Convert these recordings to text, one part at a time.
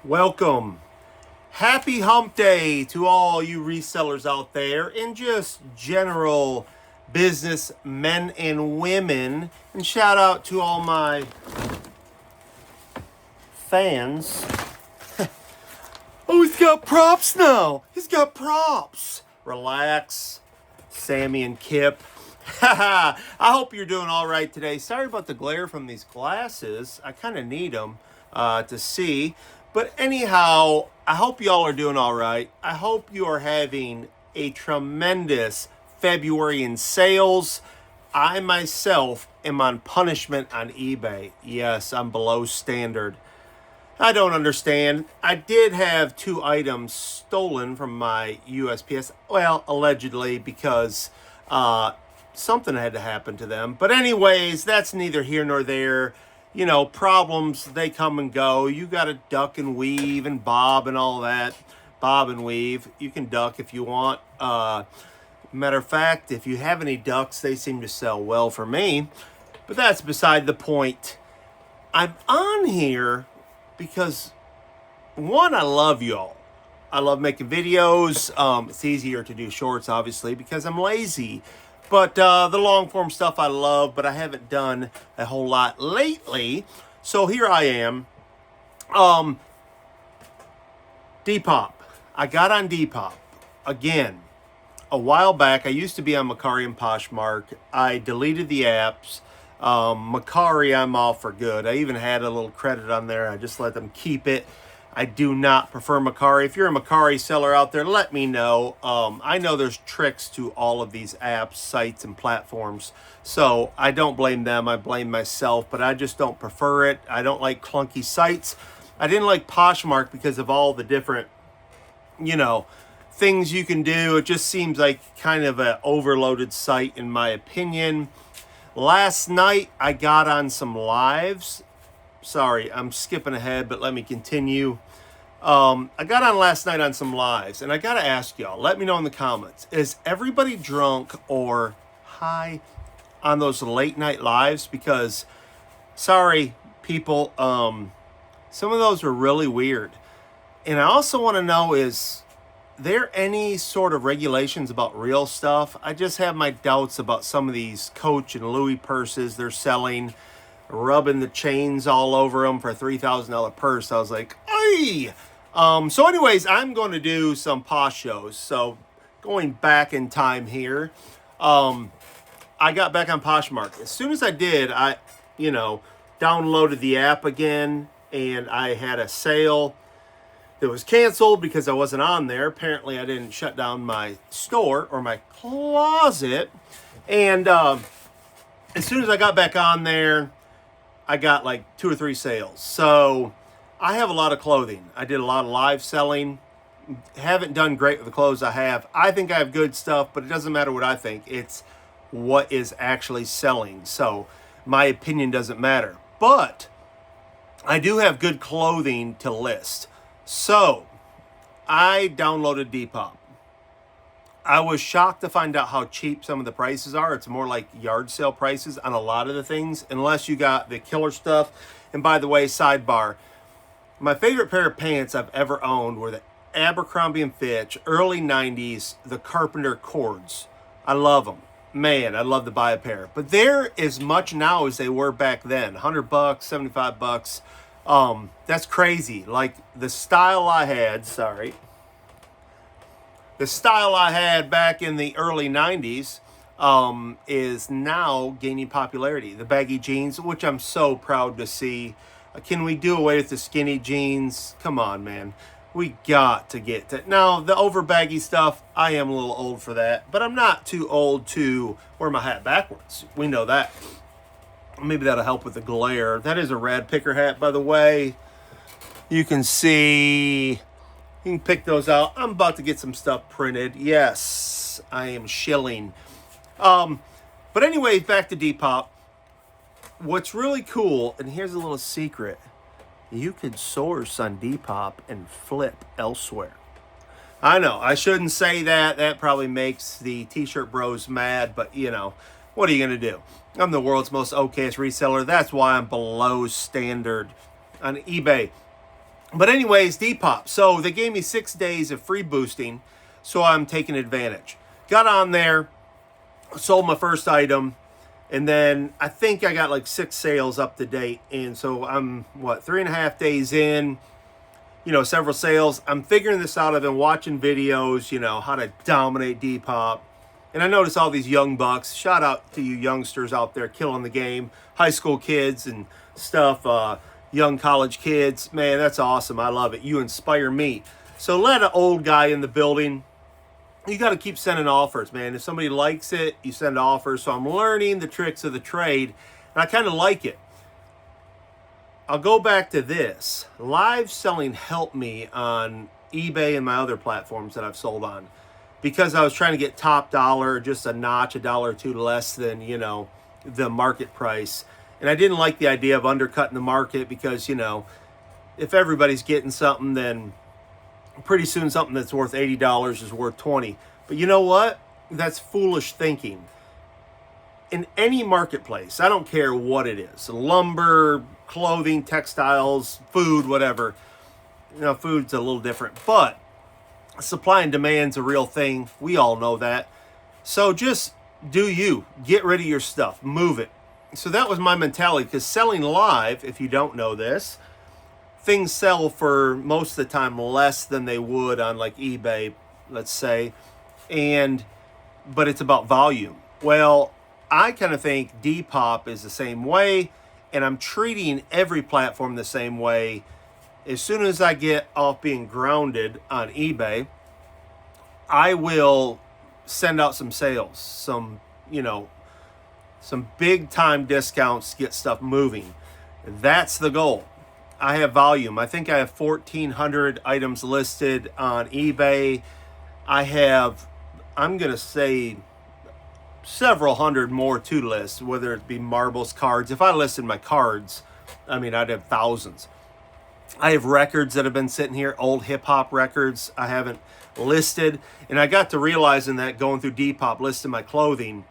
Welcome. Happy hump day to all you resellers out there and just general business men and women. And shout out to all my fans. Oh, he's got props now. He's got props. Relax, Sammy and Kip. I hope you're doing all right today. Sorry about the glare from these glasses. I kind of need them to see. But anyhow, I hope y'all are doing all right. I hope you are having a tremendous February in sales. I myself am on punishment on eBay. Yes, I'm below standard. I don't understand. I did have 2 items stolen from my USPS. Well, allegedly, because something had to happen to them. But anyways, that's neither here nor there. You know, problems, they come and go. You got to duck and weave and bob and all that. Bob and weave. You can duck if you want. Matter of fact, if you have any ducks, they seem to sell well for me. But that's beside the point. I'm on here because, one, I love y'all. I love making videos. It's easier to do shorts, obviously, because I'm lazy. But the long form stuff I love, but I haven't done a whole lot lately. So here I am. Dpop. I got on Dpop again a while back. I used to be on Mercari and Poshmark. I deleted the apps. Mercari, I'm all for good. I even had a little credit on there. I just let them keep it. I do not prefer Mercari. If you're a Mercari seller out there, let me know. I know there's tricks to all of these apps, sites, and platforms. So I don't blame them. I blame myself, but I just don't prefer it. I don't like clunky sites. I didn't like Poshmark because of all the different, things you can do. It just seems like kind of an overloaded site, in my opinion. Last night, I got on some lives. Sorry, I'm skipping ahead, but let me continue. I got on last night on some lives, and I got to ask y'all, let me know in the comments, is everybody drunk or high on those late night lives? Because, sorry, people, some of those were really weird. And I also want to know, is there any sort of regulations about real stuff? I just have my doubts about some of these Coach and Louis purses they're selling, rubbing the chains all over them for a $3,000 purse. I was like, ay! So anyways, I'm going to do some Posh shows. So going back in time here, I got back on Poshmark. As soon as I did, I downloaded the app again, and I had a sale that was canceled because I wasn't on there. Apparently, I didn't shut down my store or my closet. And as soon as I got back on there, I got like 2 or 3 sales. So I have a lot of clothing. I did a lot of live selling. Haven't done great with the clothes I have. I think I have good stuff, but it doesn't matter what I think. It's what is actually selling. So my opinion doesn't matter. But I do have good clothing to list. So I downloaded Dpop. I was shocked to find out how cheap some of the prices are. It's more like yard sale prices on a lot of the things, unless you got the killer stuff. And by the way, sidebar, my favorite pair of pants I've ever owned were the Abercrombie & Fitch, early 90s, the Carpenter cords. I love them. Man, I'd love to buy a pair. But they're as much now as they were back then. $100, $75. That's crazy. Like the style I had, the style I had back in the early 90s is now gaining popularity. The baggy jeans, which I'm so proud to see. Can we do away with the skinny jeans? Come on, man. We got to get to... Now, the over baggy stuff, I am a little old for that, but I'm not too old to wear my hat backwards. We know that. Maybe that'll help with the glare. That is a rad picker hat, by the way. You can see... You can pick those out. I'm about to get some stuff printed. Yes, I am shilling. But anyway, back to Dpop. What's really cool, and here's a little secret. You could source on Dpop and flip elsewhere. I know, I shouldn't say that. That probably makes the t-shirt bros mad, but what are you going to do? I'm the world's most okayest reseller. That's why I'm below standard on eBay. But anyways, Dpop. So they gave me 6 days of free boosting, so I'm taking advantage. Got on there, sold my first item, and then I think I got like 6 sales up to date. And so I'm, 3.5 days in, several sales. I'm figuring this out. I've been watching videos, how to dominate Dpop. And I notice all these young bucks. Shout out to you youngsters out there killing the game. High school kids and stuff, young college kids. Man, that's awesome. I love it. You inspire me. So let an old guy in the building. You got to keep sending offers, man. If somebody likes it, you send offers. So I'm learning the tricks of the trade, and I kind of like it. I'll go back to this. Live selling helped me on eBay and my other platforms that I've sold on, because I was trying to get top dollar, just a notch, $1 or $2 less than, the market price. And I didn't like the idea of undercutting the market because, if everybody's getting something, then pretty soon something that's worth $80 is worth $20. But you know what? That's foolish thinking. In any marketplace, I don't care what it is, lumber, clothing, textiles, food, whatever. Food's a little different, but supply and demand's a real thing. We all know that. So just do you. Get rid of your stuff. Move it. So that was my mentality, because selling live, if you don't know this, things sell for most of the time less than they would on like eBay, let's say. But it's about volume. Well, I kind of think Dpop is the same way, and I'm treating every platform the same way. As soon as I get off being grounded on eBay, I will send out some sales, some big time discounts to get stuff moving. That's the goal. I have volume. I think I have 1,400 items listed on eBay. I have, I'm going to say, several hundred more to list, whether it be marbles, cards. If I listed my cards, I'd have thousands. I have records that have been sitting here, old hip hop records I haven't listed. And I got to realizing that going through Dpop, listing my clothing,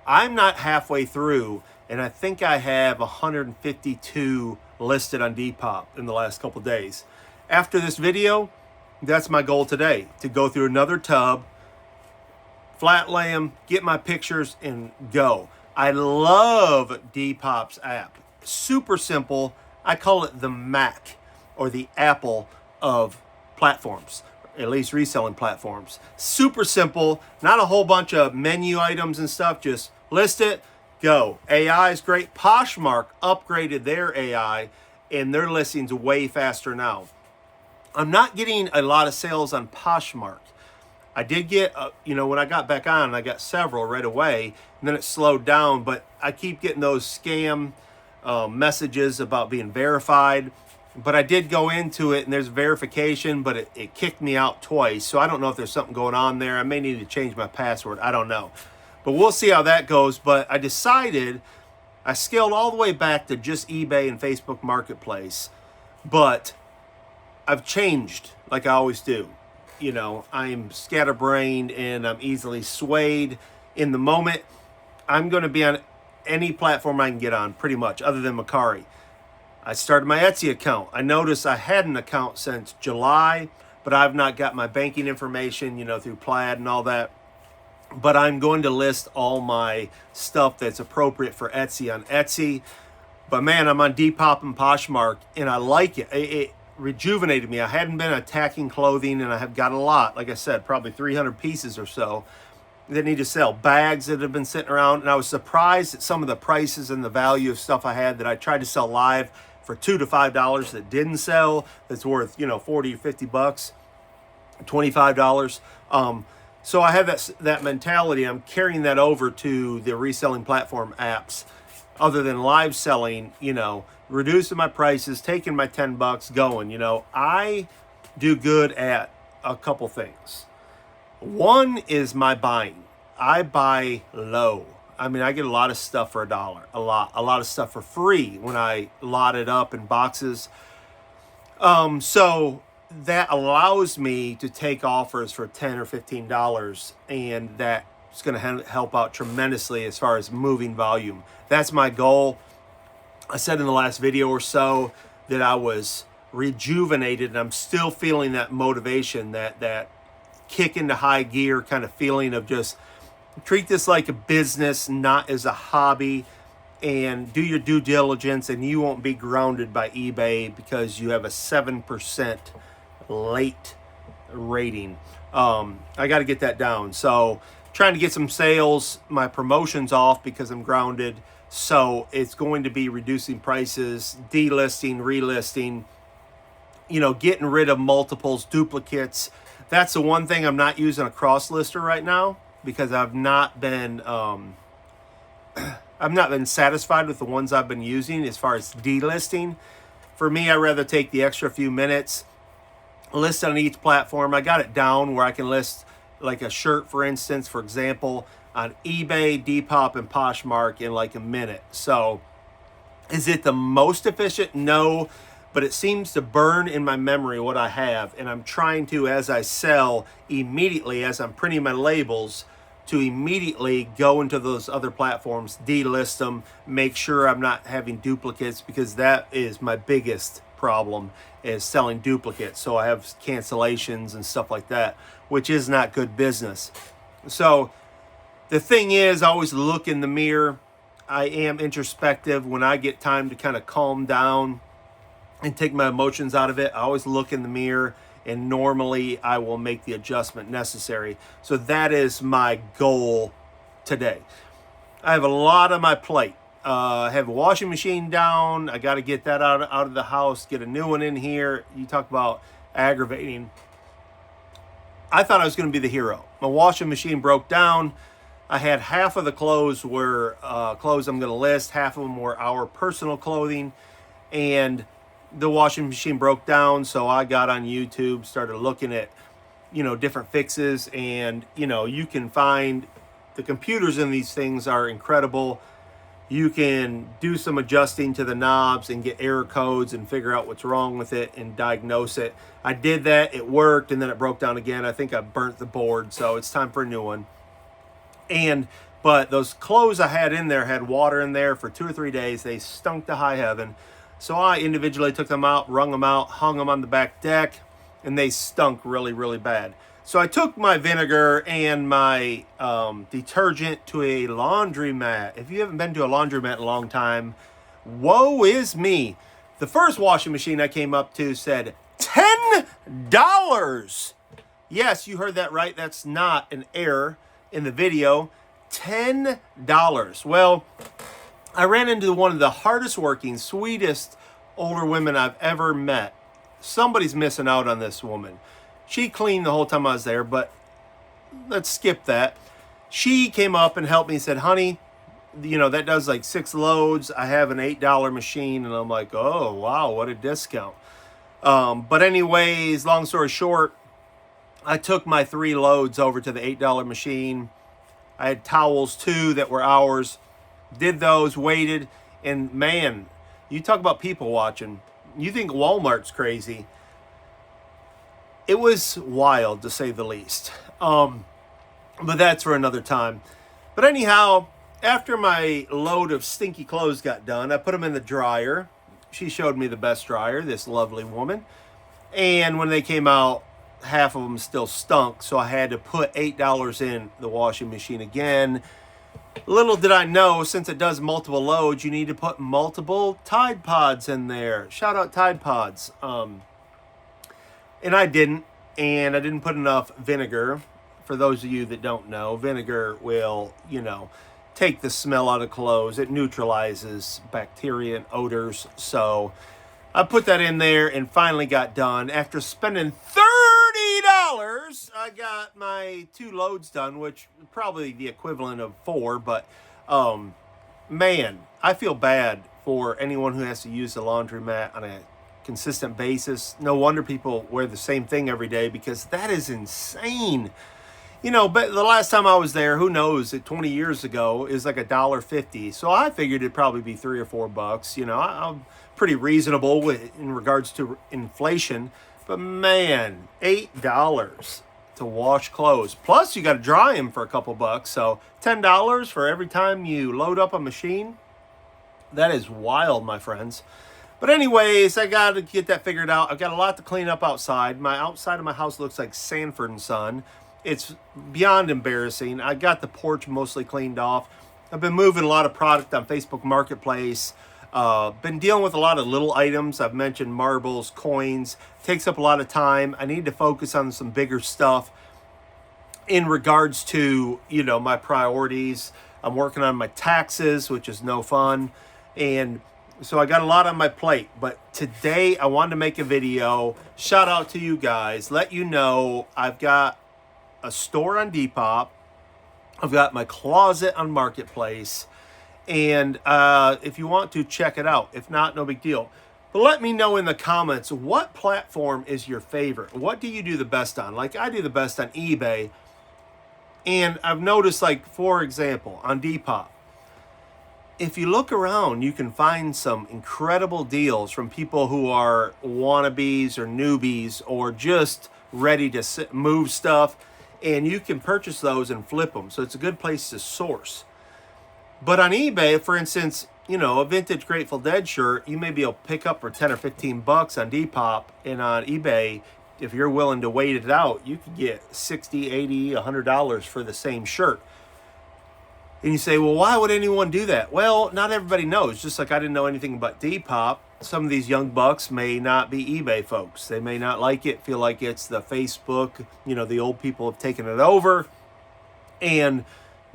I'm not halfway through, and I think I have 152 listed on Dpop in the last couple days. After this video, that's my goal today, to go through another tub, flat lay them, get my pictures, and go. I love Dpop's app. Super simple. I call it the Mac, or the Apple of platforms, at least reselling platforms. Super simple, not a whole bunch of menu items and stuff, just list it, go. AI is great. Poshmark upgraded their AI, and their listings way faster now. I'm not getting a lot of sales on Poshmark. I did get, when I got back on, I got several right away, and then it slowed down, but I keep getting those scam messages about being verified. But I did go into it, and there's verification, but it kicked me out twice. So I don't know if there's something going on there. I may need to change my password. I don't know. But we'll see how that goes. But I decided, I scaled all the way back to just eBay and Facebook Marketplace. But I've changed like I always do. I'm scatterbrained and I'm easily swayed in the moment. I'm going to be on any platform I can get on, pretty much, other than Macari. I started my Etsy account. I noticed I had an account since July, but I've not got my banking information, through Plaid and all that. But I'm going to list all my stuff that's appropriate for Etsy on Etsy. But man, I'm on Dpop and Poshmark, and I like it. It rejuvenated me. I hadn't been attacking clothing, and I have got a lot. Like I said, probably 300 pieces or so that need to sell. Bags that have been sitting around, and I was surprised at some of the prices and the value of stuff I had that I tried to sell live for $2 to $5 that didn't sell. That's worth, $40 or $50, $25. So I have that mentality. I'm carrying that over to the reselling platform apps. Other than live selling, reducing my prices, taking my $10, going. I do good at a couple things. One is my buying. I buy low. I get a lot of stuff for $1. A lot of stuff for free when I lot it up in boxes. So that allows me to take offers for $10 or $15, and that's going to help out tremendously as far as moving volume. That's my goal. I said in the last video or so that I was rejuvenated, and I'm still feeling that motivation, that kick into high gear kind of feeling of just treat this like a business, not as a hobby, and do your due diligence, and you won't be grounded by eBay because you have a 7% late rating. I got to get that down. So trying to get some sales, my promotion's off because I'm grounded. So it's going to be reducing prices, delisting, relisting, getting rid of multiples, duplicates. That's the one thing I'm not using a cross lister right now because I've not been satisfied with the ones I've been using as far as delisting. For me, I'd rather take the extra few minutes, list on each platform. I got it down where I can list like a shirt, for instance, for example, on eBay, Dpop, and Poshmark in like a minute. So is it the most efficient? No, but it seems to burn in my memory what I have. And I'm trying to, as I sell immediately, as I'm printing my labels, to immediately go into those other platforms, delist them, make sure I'm not having duplicates, because that is my biggest problem, is selling duplicates. So I have cancellations and stuff like that, which is not good business. So the thing is, I always look in the mirror. I am introspective. When I get time to kind of calm down and take my emotions out of it, I always look in the mirror, and normally I will make the adjustment necessary. So that is my goal today. I have a lot on my plate. I have a washing machine down. I got to get that out of the house, get a new one in here. You talk about aggravating. I thought I was going to be the hero. My washing machine broke down. I had half of the clothes were clothes I'm going to list. Half of them were our personal clothing. And the washing machine broke down, so I got on YouTube, started looking at, different fixes, and, you can find the computers in these things are incredible. You can do some adjusting to the knobs and get error codes and figure out what's wrong with it and diagnose it. I did that, it worked, and then it broke down again. I think I burnt the board, so it's time for a new one. But those clothes I had in there had water in there for 2 or 3 days. They stunk to high heaven. So I individually took them out, wrung them out, hung them on the back deck, and they stunk really, really bad. So I took my vinegar and my detergent to a laundromat. If you haven't been to a laundromat in a long time, woe is me. The first washing machine I came up to said $10. Yes, you heard that right. That's not an error in the video. $10. Well, I ran into one of the hardest working, sweetest older women I've ever met. Somebody's missing out on this woman. She cleaned the whole time I was there, but let's skip that. She came up and helped me and said, honey, that does like 6 loads. I have an $8 machine. And I'm like, oh, wow, what a discount. But anyways, long story short, I took my 3 loads over to the $8 machine. I had towels too that were ours. Did those, waited, and man, you talk about people watching. You think Walmart's crazy. It was wild, to say the least. But that's for another time. But anyhow, after my load of stinky clothes got done, I put them in the dryer. She showed me the best dryer, this lovely woman. And when they came out, half of them still stunk, so I had to put $8 in the washing machine again. Little did I know, since it does multiple loads, you need to put multiple Tide Pods in there. Shout out Tide Pods. And I didn't put enough vinegar. For those of you that don't know, vinegar will, take the smell out of clothes. It neutralizes bacteria and odors. So I put that in there and finally got done. After spending $30, I got my 2 loads done, which probably the equivalent of 4. But man, I feel bad for anyone who has to use the laundromat on a consistent basis. No wonder people wear the same thing every day, because that is insane. But the last time I was there, who knows, 20 years ago, is like $1.50. So I figured it'd probably be $3 or $4. I'm pretty reasonable in regards to inflation. But man, $8 to wash clothes. Plus, you got to dry them for a couple bucks. So $10 for every time you load up a machine. That is wild, my friends. But anyways, I got to get that figured out. I've got a lot to clean up outside. My outside of my house looks like Sanford & Son. It's beyond embarrassing. I got the porch mostly cleaned off. I've been moving a lot of product on Facebook Marketplace. Been dealing with a lot of little items. I've mentioned marbles, coins. Takes up a lot of time. I need to focus on some bigger stuff in regards to, you know, my priorities. I'm working on my taxes, which is no fun. And so I got a lot on my plate, but today I wanted to make a video, shout out to you guys, let you know I've got a store on Dpop, I've got my closet on Marketplace, and if you want to, check it out. If not, no big deal. But let me know in the comments, what platform is your favorite? What do you do the best on? Like, I do the best on eBay, and I've noticed, like, for example, on Dpop, if you look around, you can find some incredible deals from people who are wannabes or newbies or just ready to move stuff, and you can purchase those and flip them. So it's a good place to source. But on eBay, for instance, you know, a vintage Grateful Dead shirt, you may be able to pick up for 10 or 15 bucks on Dpop, and on eBay, if you're willing to wait it out, you can get $60, $80, $100 for the same shirt. And you say, well, why would anyone do that? Well, not everybody knows. Just like I didn't know anything about Dpop, some of these young bucks may not be eBay folks. They may not like it, feel like it's the Facebook, you know, the old people have taken it over, and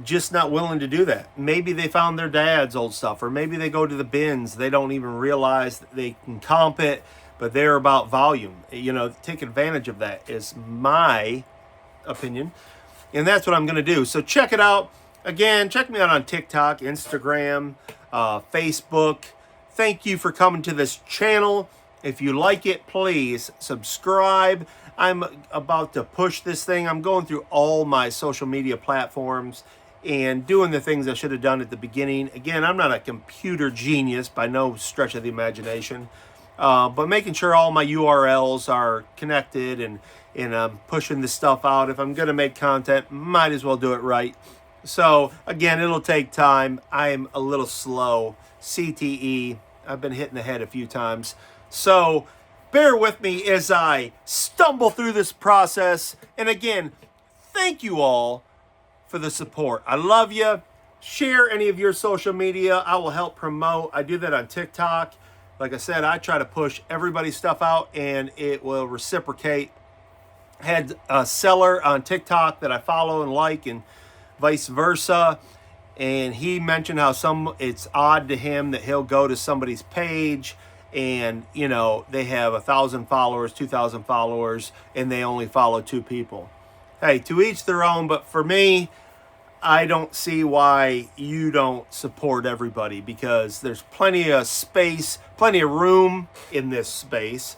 just not willing to do that. Maybe they found their dad's old stuff, or maybe they go to the bins. They don't even realize that they can comp it, but they're about volume. You know, take advantage of that is my opinion. And that's what I'm going to do. So check it out. Again, check me out on TikTok, Instagram, Facebook. Thank you for coming to this channel. If you like it, please subscribe. I'm about to push this thing. I'm going through all my social media platforms and doing the things I should have done at the beginning. Again, I'm not a computer genius by no stretch of the imagination, but making sure all my URLs are connected and I'm pushing this stuff out. If I'm going to make content, might as well do it right. So, again, it'll take time. I'm a little slow. CTE. I've been hitting the head a few times. So, bear with me as I stumble through this process. And again, thank you all for the support. I love you. Share any of your social media. I will help promote. I do that on TikTok. Like I said, I try to push everybody's stuff out, and it will reciprocate. I had a seller on TikTok that I follow and like, and vice versa, and he mentioned how it's odd to him that he'll go to somebody's page and, you know, they have 1,000 followers, 2,000 followers, and they only follow 2 people. Hey, to each their own, but for me, I don't see why you don't support everybody, because there's plenty of space, plenty of room in this space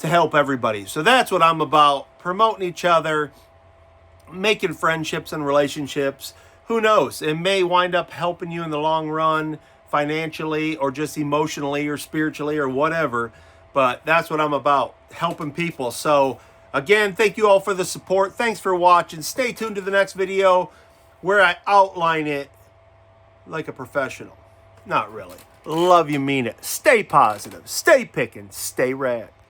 to help everybody. So that's what I'm about, promoting each other, making friendships and relationships. Who knows? It may wind up helping you in the long run, financially or just emotionally or spiritually or whatever. But that's what I'm about, helping people. So again, thank you all for the support. Thanks for watching. Stay tuned to the next video where I outline it like a professional. Not really. Love you, mean it. Stay positive. Stay picking. Stay rad.